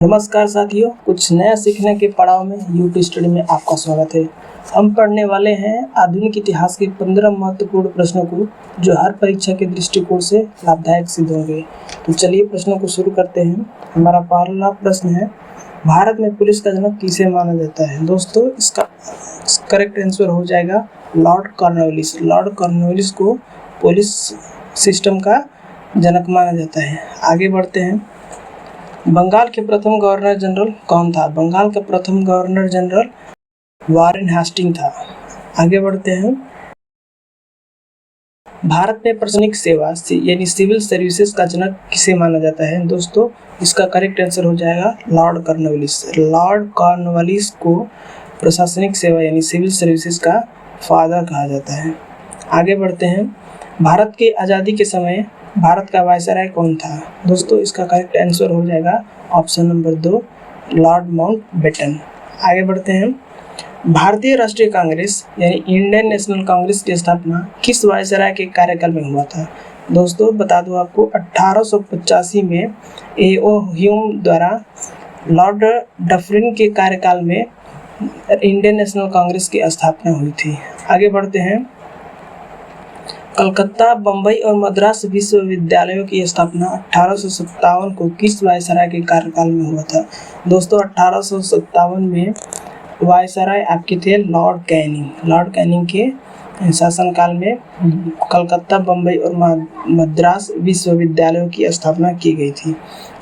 नमस्कार साथियों, कुछ नया सीखने के पड़ाव में यूट्यूब स्टडी में आपका स्वागत है। हम पढ़ने वाले हैं आधुनिक इतिहास के 15 महत्वपूर्ण प्रश्नों को जो हर परीक्षा के दृष्टिकोण से लाभदायक सिद्ध होंगे। तो चलिए प्रश्नों को शुरू करते हैं। हमारा पहला प्रश्न है, भारत में पुलिस का जनक किसे माना जाता है? दोस्तों, इसका करेक्ट आंसर हो जाएगा लॉर्ड कॉर्नवालिस। लॉर्ड कॉर्नवालिस को पुलिस सिस्टम का जनक माना जाता है। आगे बढ़ते हैं। बंगाल के प्रथम गवर्नर जनरल कौन था? बंगाल का प्रथम गवर्नर जनरल वॉरेन हेस्टिंग था। आगे बढ़ते हैं। भारत में प्रशासनिक सेवा यानी सिविल सर्विसेज का जनक किसे माना जाता है? दोस्तों, इसका करेक्ट आंसर हो जाएगा लॉर्ड कॉर्नवालिस। लॉर्ड कॉर्नवालिस को प्रशासनिक सेवा यानी सिविल सर्विसेज का फादर कहा जाता है। आगे बढ़ते हैं। भारत की आज़ादी के समय भारत का वायसराय कौन था? दोस्तों, इसका करेक्ट आंसर हो जाएगा ऑप्शन नंबर 2 लॉर्ड माउंटबेटन। आगे बढ़ते हैं। भारतीय राष्ट्रीय कांग्रेस यानी इंडियन नेशनल कांग्रेस की स्थापना किस वायसराय के कार्यकाल में हुआ था? दोस्तों, बता दूं आपको 1885 में ए.ओ. ह्यूम द्वारा लॉर्ड डफरिन के कार्यकाल में इंडियन नेशनल कांग्रेस की स्थापना हुई थी। आगे बढ़ते हैं। कलकत्ता, बम्बई और मद्रास विश्वविद्यालयों की स्थापना 1857 को किस वायसराय के कार्यकाल में हुआ था? दोस्तों, 1857 में वायसराय आपके थे लॉर्ड कैनिंग। लॉर्ड कैनिंग के शासनकाल में कलकत्ता, बम्बई और मद्रास विश्वविद्यालयों की स्थापना की गई थी।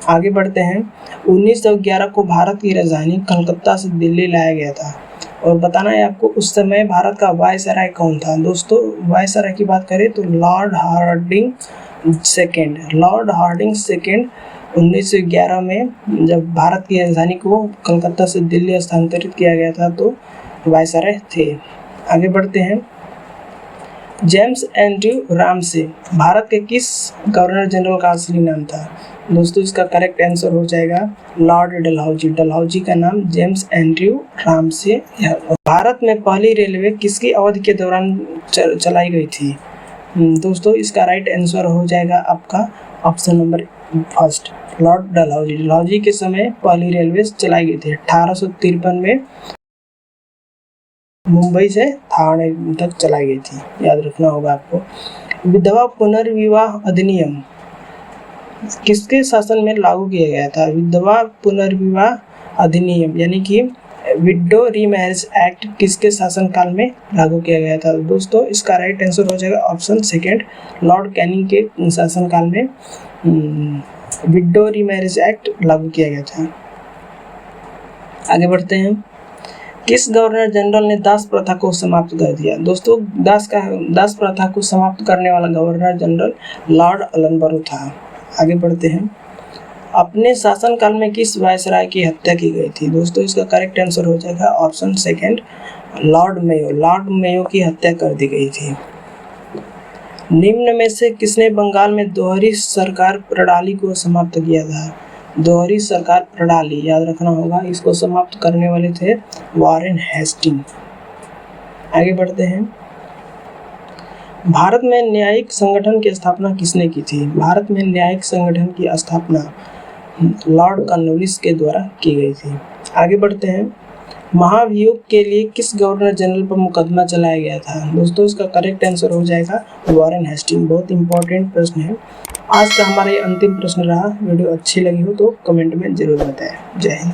आगे बढ़ते हैं। 1911 को भारत की राजधानी कलकत्ता से दिल्ली लाया गया था और बताना है आपको उस समय भारत का वायसराय कौन था? दोस्तों, वायसराय की बात करें तो Lord Hardinge second. Lord Hardinge second 1911 में जब भारत की राजधानी को कलकत्ता से दिल्ली स्थानांतरित किया गया था तो वायसराय थे। आगे बढ़ते हैं। जेम्स एंड्रयू रामसे भारत के किस गवर्नर जनरल का असली नाम था? दोस्तों, इसका करेक्ट आंसर हो जाएगा लॉर्ड डलहौजी। डलहौजी का नाम जेम्स एंड्रयू रामसे है। भारत में पहली रेलवे किसकी अवधि के दौरान चलाई गई थी? दोस्तों, इसका राइट आंसर हो जाएगा आपका option number 1 Lord Dalhousie. Dalhousie के समय पहली रेलवे चलाई गई थी 1853 में मुंबई से ठाणे तक चलाई गई थी, याद रखना होगा आपको। विधवा पुनर्विवाह अधिनियम किसके शासन में लागू किया गया था? विधवा पुनर्विवाह अधिनियम यानी कि विडो रीमैरिज एक्ट किसके शासनकाल में लागू किया गया था? दोस्तों, इसका राइट आंसर हो जाएगा ऑप्शन 2 लॉर्ड कैनिंग के शासनकाल में विडो रीमैरिज एक्ट लागू किया गया था। आगे बढ़ते हैं। किस गवर्नर जनरल ने दास प्रथा को समाप्त कर दिया? दोस्तों, दास प्रथा को समाप्त करने वाला गवर्नर जनरल लॉर्ड एलनबरो था। आगे बढ़ते हैं। अपने शासनकाल में किस वायसराय की हत्या की गई थी? दोस्तों, इसका करेक्ट आंसर हो जाएगा option 2 Lord Mayo. Lord Mayo की हत्या कर दी गई थी। निम्न में से किसने बंगाल में दोहरी सरकार प्रणाली को समाप्त किया था? दोहरी सरकार प्रणाली याद रखना होगा, इसको समाप्त करने वाले थे वॉरेन हेस्टिंग। आगे बढ़ते हैं। भारत में न्यायिक संगठन की स्थापना किसने की थी? भारत में न्यायिक संगठन की स्थापना लॉर्ड कॉर्नवालिस के द्वारा की गई थी। आगे बढ़ते हैं। महाभियोग के लिए किस गवर्नर जनरल पर मुकदमा चलाया गया था? दोस्तों, इसका करेक्ट आंसर हो जाएगा वॉरेन हेस्टिंग। बहुत इंपॉर्टेंट प्रश्न है। आज का हमारा ये अंतिम प्रश्न रहा। वीडियो अच्छी लगी हो तो कमेंट में जरूर बताएं। जय हिंद।